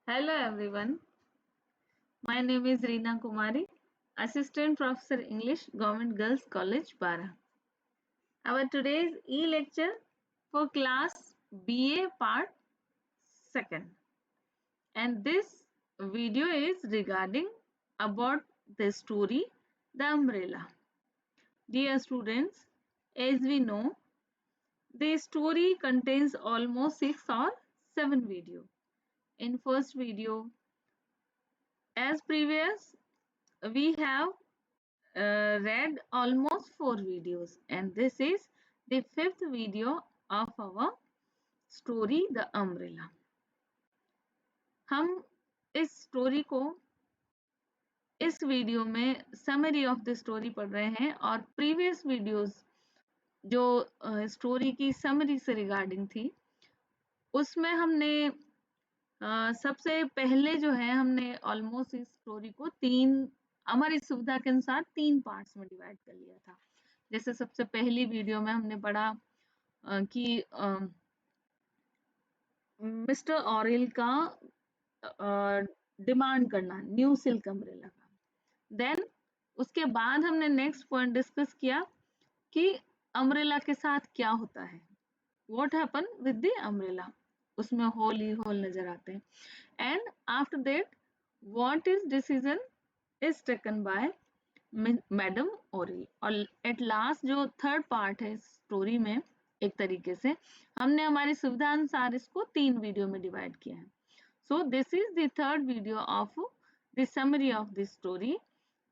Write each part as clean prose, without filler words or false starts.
Hello everyone, my name is Reena Kumari, Assistant Professor English, Government Girls College, Bara. Our today's e-lecture for class BA part 2nd, and this video is regarding about the story The Umbrella. Dear students, as we know, the story contains almost 6 or 7 videos. In first video, as previous, we have read almost 4 videos, and this is the 5th video of our story The Umbrella. हम इस story को इस video में summary of the story पढ़ रहे हैं और previous videos जो स्टोरी की समरी से रिगार्डिंग थी उसमें हमने सबसे पहले जो है हमने ऑलमोस्ट इस स्टोरी को हमारी सुविधा के अनुसार 3 पार्ट्स में डिवाइड कर लिया था। जैसे सबसे पहली वीडियो में हमने पढ़ा कि मिस्टर ऑरिल का डिमांड करना न्यू सिल्क अम्ब्रेला का। देन उसके बाद हमने नेक्स्ट पॉइंट डिस्कस किया कि अम्ब्रेला के साथ क्या होता है, what happen with the umbrella, उसमें होल ही होल नजर आते हैं। And after that what is decision is taken by madam Oril. और एट लास्ट जो थर्ड पार्ट है स्टोरी में, एक तरीके से हमने हमारी सुविधा अनुसार इसको 3 वीडियो में डिवाइड किया है। So this is the third video of the summary of the story,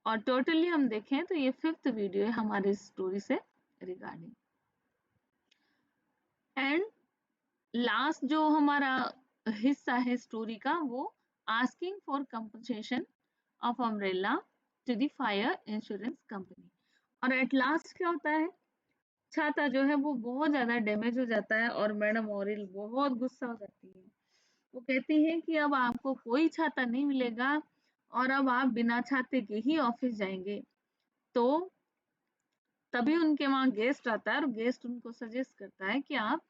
और टोटली हम देखें तो ये 5th वीडियो है हमारी स्टोरी से रिगार्डिंग। एंड लास्ट जो हमारा हिस्सा है स्टोरी का, वो asking for compensation of umbrella to the fire insurance company. और एट लास्ट क्या होता है, छाता जो है वो बहुत ज्यादा डैमेज हो जाता है और मैडम ओरिल बहुत गुस्सा हो जाती है। वो कहती है कि अब आपको कोई छाता नहीं मिलेगा और अब आप बिना छाते के ही ऑफिस जाएंगे। तो तभी उनके वहां गेस्ट आता है और गेस्ट उनको सजेस्ट करता है कि आप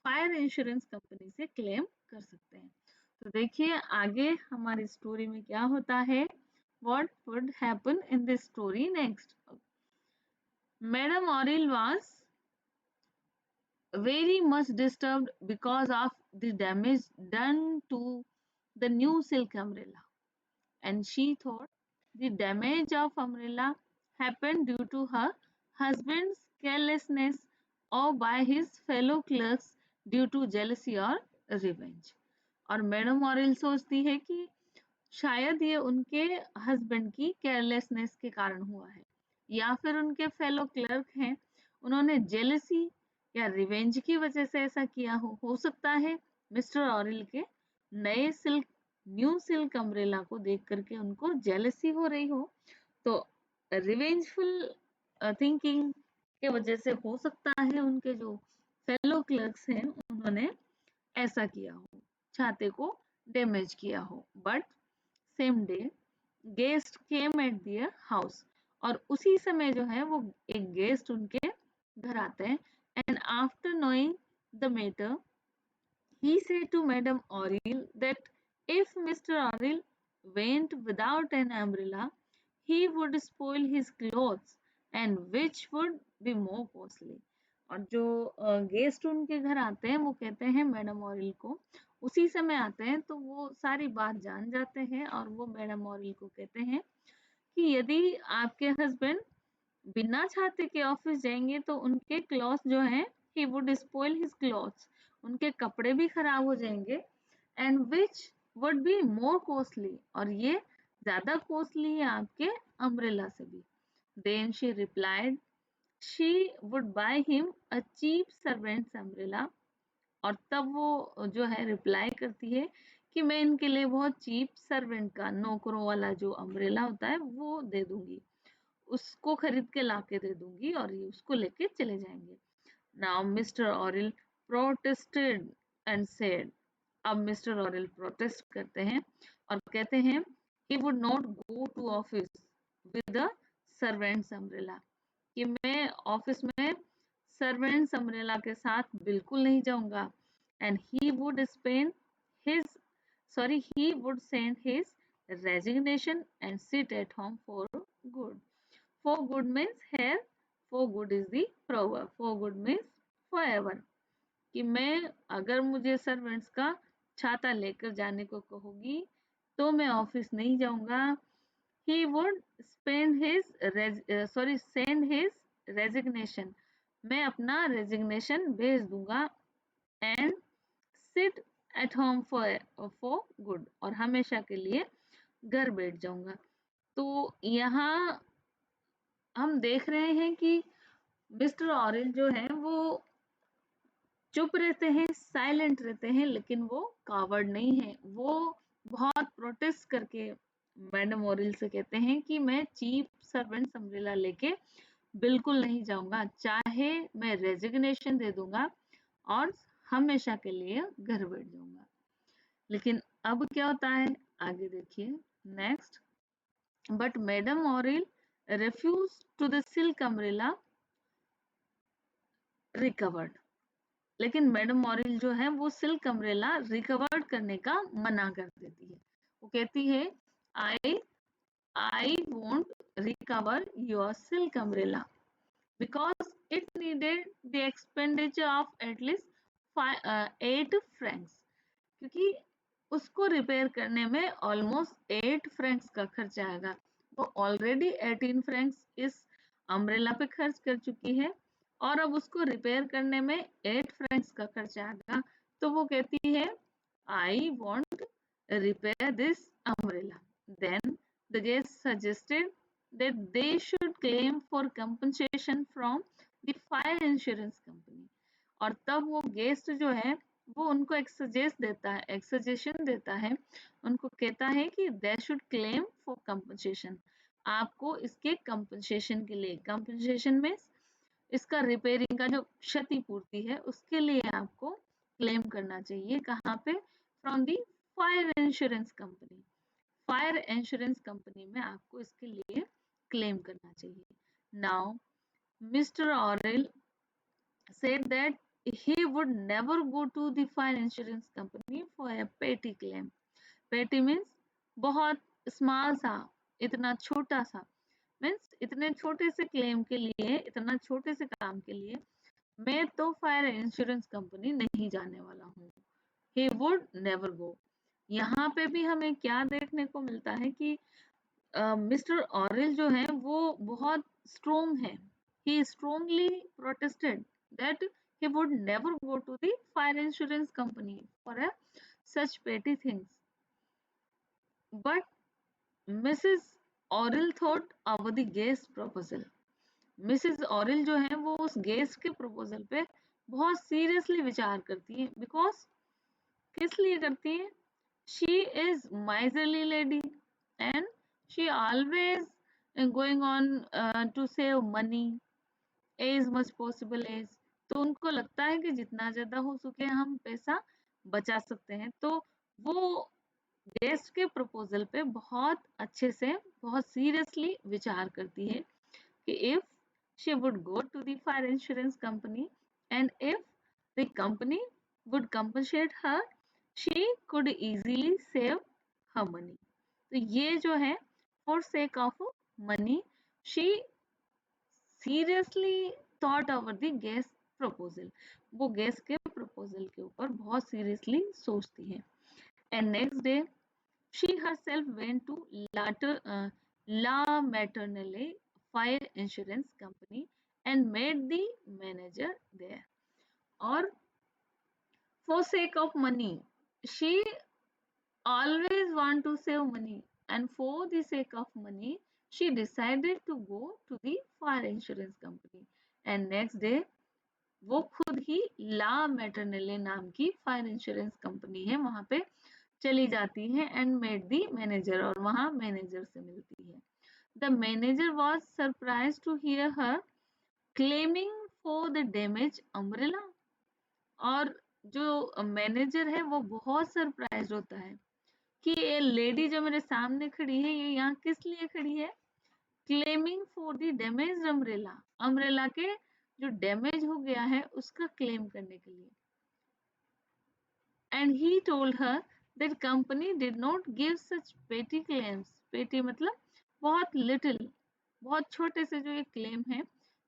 फायर इंश्योरेंस कंपनी से क्लेम कर सकते हैं। तो देखिए आगे हमारी स्टोरी में क्या होता है, what would happen in this story next. Madam Oril was very much disturbed because of the damage done to the new silk umbrella, and she thought the damage of umbrella happened due to her husband's carelessness or by his fellow clerks due to jealousy or revenge। और madam ऑरिल सोचती है कि शायद ये उनके husband की carelessness के कारण हुआ है, या फिर उनके फेलो क्लर्क हैं उन्होंने जेलसी या रिवेंज की वजह से ऐसा किया हो सकता है मिस्टर ऑरिल के न्यू सिल्क अम्ब्रेला को देख करके उनको जेलसी हो रही हो, तो रिवेंजफुल थिंकिंग के वजह से हो सकता है उनके जो फेलो क्लर्क्स हैं उन्होंने ऐसा किया हो, छाते को डैमेज किया हो। But same day guest came at their house, और उसी समय जो है वो एक गेस्ट उनके घर आते हैं। And after knowing the matter he said to Madam Oril that if Mr. Oril went without an umbrella, he would spoil his clothes, and which would be more costly। और जो गेस्ट उनके घर आते हैं वो कहते हैं मैडम ऑरिल को, उसी समय आते हैं तो वो सारी बात जान जाते हैं और वो मैडम ऑरिल को कहते हैं कि यदि आपके हस्बैंड बिना छाते के ऑफिस जाएंगे तो उनके क्लॉथ जो हैं he would spoil his clothes, उनके कपड़े भी खराब हो जाएंगे, and which would be more costly, और ये ज्यादा कॉस्टली है आपके अम्ब्रेला से भी। Then she replied she would buy him a cheap servant's umbrella, और तब वो जो है रिप्लाई करती है कि मैं इनके लिए बहुत चीप सर्वेंट का, नौकरों वाला जो अम्ब्रेला होता है वो दे दूंगी, उसको खरीद के लाके दे दूंगी और ये उसको लेके चले जाएंगे। Now Mr. Oril protested and said, अब मिस्टर ऑरिल प्रोटेस्ट करते हैं और कहते हैं he would not go to office with a servant's umbrella, कि मैं ऑफिस में सर्वेंट्स अम्ब्रेला के साथ बिल्कुल नहीं जाऊंगा। And he would spend his he would send his resignation and sit at home for good. For good means here, for good is the proverb. For good means forever. कि मैं अगर मुझे servants का छाता लेकर जाने को कहोगी तो मैं ऑफिस नहीं जाऊंगा. He would send his resignation. मैं अपना रेजिग्नेशन भेज दूंगा and sit at home for good और हमेशा के लिए घर बैठ जाऊंगा. तो यहाँ हम देख रहे हैं कि मिस्टर ऑरेंज जो है वो चुप रहते हैं, साइलेंट रहते हैं, लेकिन वो कावर्ड नहीं है. वो बहुत प्रोटेस्ट करके मैडम ऑरेंज से कहते हैं कि मैं चीफ सर्वेंट अम्ब्रेला लेके बिल्कुल नहीं जाऊंगा, चाहे मैं रेजिग्नेशन दे दूंगा और हमेशा के लिए घर बैठ जाऊंगा. लेकिन अब क्या होता है आगे देखिए next. But madam orange refused to the silk umbrella recovered. लेकिन मैडम ऑरेंज जो है वो सिल्क अम्ब्रेला रिकवर्ड करने का मना कर देती है. वो कहती है I won't recover your silk umbrella because it needed the expenditure of at least 8 francs. क्योंकि उसको रिपेयर करने में ऑलमोस्ट 8 फ्रैंक्स का खर्च आएगा. वो ऑलरेडी 18 फ्रैंक्स इस अम्ब्रेला पे खर्च कर चुकी है और अब उसको रिपेयर करने में 8 फ्रैंक्स का खर्च आएगा. तो वो कहती है I want repair this umbrella. Then the guest suggested that they should claim for compensation from the fire insurance company. और तब वो गेस्ट जो है वो उनको एक सजेशन देता है, उनको कहता है कि they should claim for compensation. आपको इसके कंपनसेशन के लिए, कंपनसेशन में इसका रिपेयरिंग का जो क्षतिपूर्ति है उसके लिए आपको क्लेम करना चाहिए. कहाँ पे? From the fire insurance company. Fire insurance company में आपको इसके लिए क्लेम करना चाहिए. Now mister Aurel said that he would never go to the fire insurance company for a petty claim. Petty means बहुत स्मॉल सा, इतना छोटा सा, मीन्स इतने छोटे से क्लेम के लिए, इतना छोटे से काम के लिए मैं तो फायर इंश्योरेंस कंपनी नहीं जाने वाला हूँ. He would never go. यहाँ पे भी हमें क्या देखने को मिलता है कि मिस्टर ऑरेल जो है वो बहुत स्ट्रोंग है. He strongly protested that he would never go to the fire insurance company for such petty things. But Mrs. Orrill thought over the guest proposal. Mrs. Orrill जो है वो उस गेस्ट के प्रपोजल पे बहुत सीरियसली विचार करती है. बिकॉज किस लिए करती है? She is miserly lady and she always going on to save money as much possible as. तो उनको लगता है कि जितना ज्यादा हो सके हम पैसा बचा सकते हैं. तो वो गेस्ट के प्रपोजल पे बहुत अच्छे से, बहुत सीरियसली विचार करती है कि if she would go to the fire insurance company and if the company would compensate her, she could easily save her money. तो ये जो है for sake of money, she seriously thought over the guest proposal. वो guest के proposal के ऊपर बहुत seriously सोचती है. And next day she herself went to La Maternelle Fire Insurance Company and met the manager there. और for sake of money, she always want to save money, and for the sake of money, she decided to go to the fire insurance company. And next day, वो खुद ही ला मेटरनेले नाम की fire insurance company है वहां पे चली जाती है एंड मेट दी मैनेजर और वहां मैनेजर से मिलती है. The manager was surprise to hear her claiming for the damage umbrella. और जो मैनेजर है वो बहुत सरप्राइज होता है कि ये लेडी जो मेरे सामने खड़ी है ये यहाँ किस लिए खड़ी है? Claiming for the damage umbrella. Umbrella के जो डैमेज हो गया है उसका क्लेम करने के लिए. And he told her that company did not give such petty claims. Petty मतलब बहुत little, बहुत छोटे से जो ये claim है,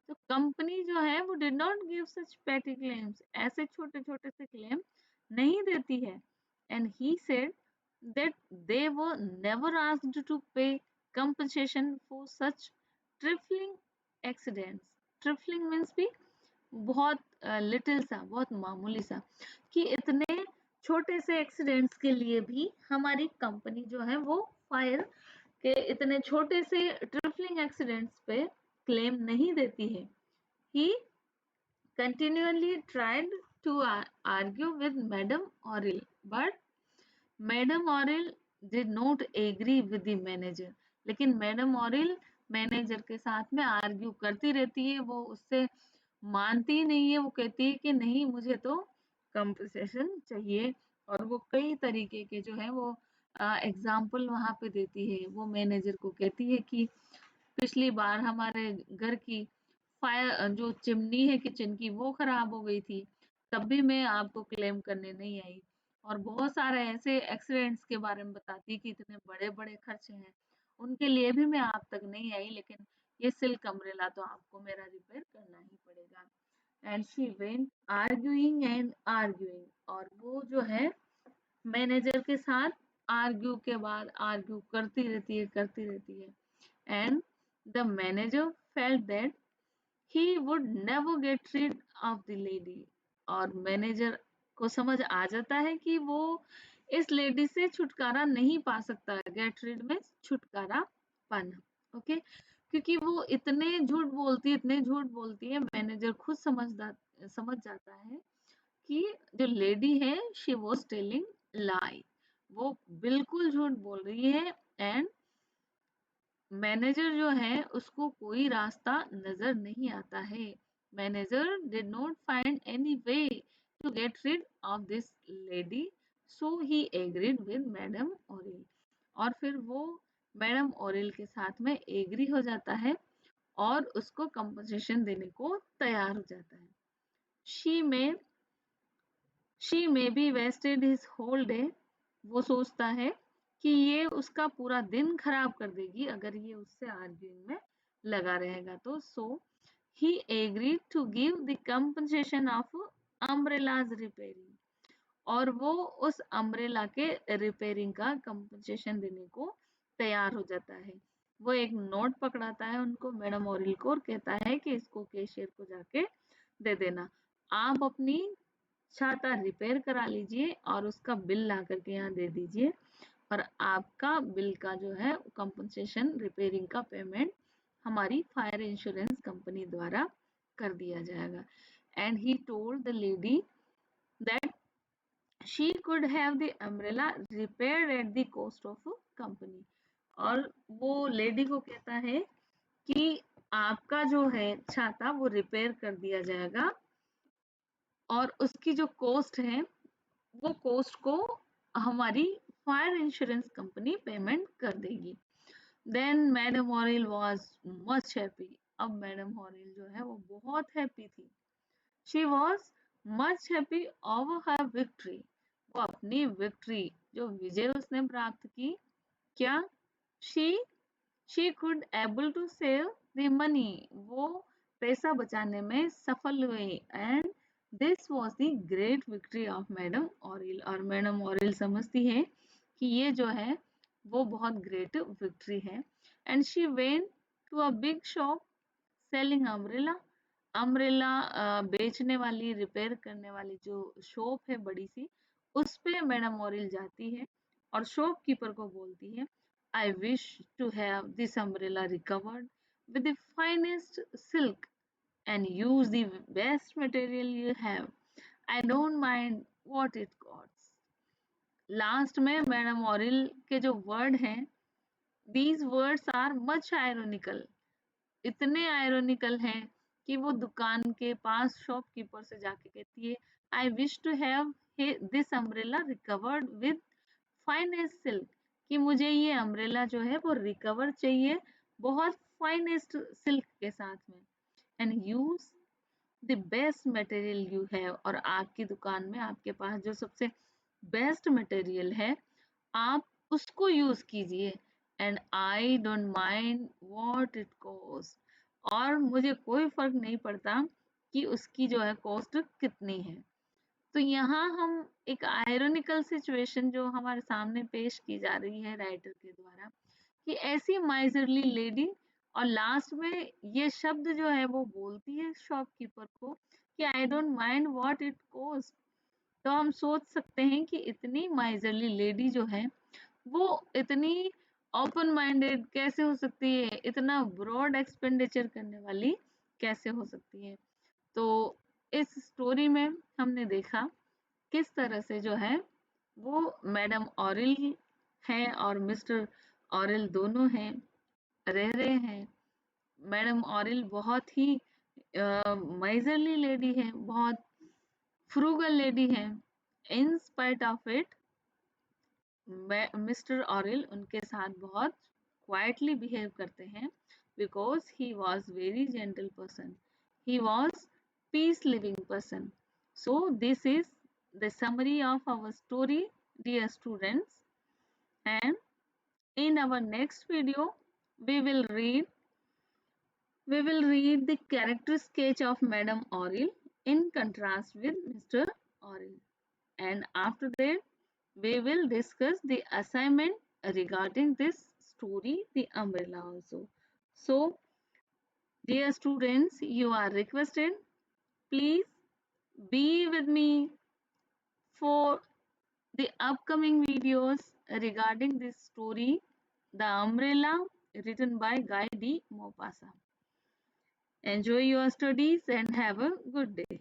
तो कंपनी जो है वो did not give such petty claims, ऐसे छोटे छोटे से claim नहीं देती है. And he said that they were never asked to pay compensation for such trifling accidents. Trifling means भी बहुत लिटिल सा, बहुत मामूली सा, कि इतने छोटे से एक्सीडेंट्स के लिए भी हमारी कंपनी जो है वो फायर के इतने छोटे से ट्रिफलिंग एक्सीडेंट्स पे क्लेम नहीं देती है. He continually tried to argue with Madam Oril, but madam Oril did not agree with the manager. लेकिन मैडम ऑरिल मैनेजर के साथ में आर्ग्यू करती रहती है, वो उससे मानती ही नहीं है. वो कहती है कि नहीं, मुझे तो कंपनसेशन चाहिए. और वो कई तरीके के जो है वो एग्जाम्पल वहां पे देती है. वो मैनेजर को कहती है कि पिछली बार हमारे घर की फायर जो चिमनी है किचन की वो खराब हो गई थी, तब भी मैं आपको क्लेम करने नहीं आई. और बहुत सारे ऐसे एक्सीडेंट्स के बारे में बताती है कि इतने बड़े बड़े खर्चे हैं, उनके लिए भी मैं आप तक नहीं आई, लेकिन ये सिल्क अम्ब्रेला तो आपको मेरा रिपेयर करना ही पड़ेगा. And she went arguing and arguing, और वो जो है मैनेजर के साथ आर्ग्यू के बाद आर्ग्यू करती रहती है. And the manager felt that he would never get rid of the lady. और मैनेजर को समझ आ जाता है कि वो इस लेडी से छुटकारा नहीं पा सकता. गेट रिड में छुटकारा पाना. ओके, क्योंकि वो इतने झूठ बोलती है, मैनेजर खुद समझ जाता है कि जो लेडी है शी वॉज टेलिंग लाई, वो बिल्कुल झूठ बोल रही है. एंड मैनेजर जो है उसको कोई रास्ता नजर नहीं आता है. Manager did not find any way to get rid of this lady, so he agreed with madam Oril. और फिर वो मैडम ओरिल के साथ में एग्री हो जाता है और उसको कंपनसेशन देने को तैयार हो जाता है. शी में she may be wasted his whole day. वो सोचता है कि ये उसका पूरा दिन खराब कर देगी अगर ये उससे आर्ग्यूइंग में लगा रहेगा तो. So he agreed to give the compensation of umbrellas repairing, और वो उस अम्ब्रेला के रिपेयरिंग का कंपनसेशन देने को तैयार हो जाता है. वो एक नोट पकड़ाता है उनको, मैडम ओरिल को, और कहता है कि इसको कैशियर को जाके दे देना. आप अपनी छाता रिपेयर करा लीजिए और उसका बिल ला करके यहाँ दे दीजिए, और आपका बिल का जो है कंपनसेशन रिपेयरिंग का पेमेंट हमारी फायर इंश्योरेंस कंपनी द्वारा कर दिया जाएगा. And he told the lady that she could have the umbrella repaired at the cost of company. और वो लेडी को कहता है कि आपका जो है छाता वो रिपेयर कर दिया जाएगा, और उसकी जो कॉस्ट है वो कॉस्ट को हमारी फायर इंश्योरेंस कंपनी पेमेंट कर देगी. Then madam Oreille was much happy. अब मैडम ऑरिल जो है वो बहुत हैप्पी थी. She was much happy over her victory. वो अपनी विक्ट्री, जो विजय उसने प्राप्त की, क्या, she she could able to save the money. वो पैसा बचाने में सफल हुए. And this was the great victory of madam Oreille. और मैडम ऑरिल समझती है कि ये जो है वो बहुत ग्रेट विक्ट्री है. And she went to a big shop selling umbrella. Umbrella बेचने वाली, रिपेयर करने वाली जो शॉप है बड़ी सी, उस पे मैडम ऑरिल जाती है और शॉपकीपर को बोलती है, I wish to have this umbrella recovered with the finest silk and use the best material you have. I don't mind what it costs. Last में मैडम ऑरिल के जो वर्ड हैं, these words are much ironical. इतने ironical हैं कि वो दुकान के पास शॉपकीपर से जाके कहती है, I wish to have this umbrella recovered with finest silk, कि मुझे ये अम्ब्रेला जो है वो रिकवर चाहिए बहुत फाइनेस्ट सिल्क के साथ में. And use the best material you have, और आपकी दुकान में आपके पास जो सबसे बेस्ट मटेरियल है, आप उसको यूज कीजिए। And I don't mind what it cost, और मुझे कोई फर्क नहीं पड़ता कि उसकी जो है कॉस्ट कितनी है। तो यहाँ हम एक आयरोनिकल सिचुएशन जो हमारे सामने पेश की जा रही है राइटर के द्वारा, कि ऐसी माइजरली लेडी, और लास्ट में ये शब्द जो है वो बोलती है शॉपकीपर को कि I don't mind what it cost. तो हम सोच सकते हैं कि इतनी माइजरली लेडी जो है वो इतनी ओपन माइंडेड कैसे हो सकती है, इतना ब्रॉड एक्सपेंडिचर करने वाली कैसे हो सकती है। तो इस स्टोरी में हमने देखा किस तरह से जो है वो मैडम ऑरिल हैं और मिस्टर ऑरिल दोनों हैं, रह रहे हैं। मैडम ऑरिल बहुत ही माइजरली लेडी है, बहुत फ्रूगल लेडी है। In spite of it mister Oreille उनके साथ बहुत क्वाइटली बिहेव करते हैं, because he was very gentle person, he was peace living person. So this is the summary of our story, dear students, and in our next video we will read the character sketch of Madam Oril in contrast with Mr. Oril, and after that we will discuss the assignment regarding this story, The Umbrella also. So dear students, you are requested, please be with me for the upcoming videos regarding this story, The Umbrella, written by Guy de Maupassant. Enjoy your studies and have a good day.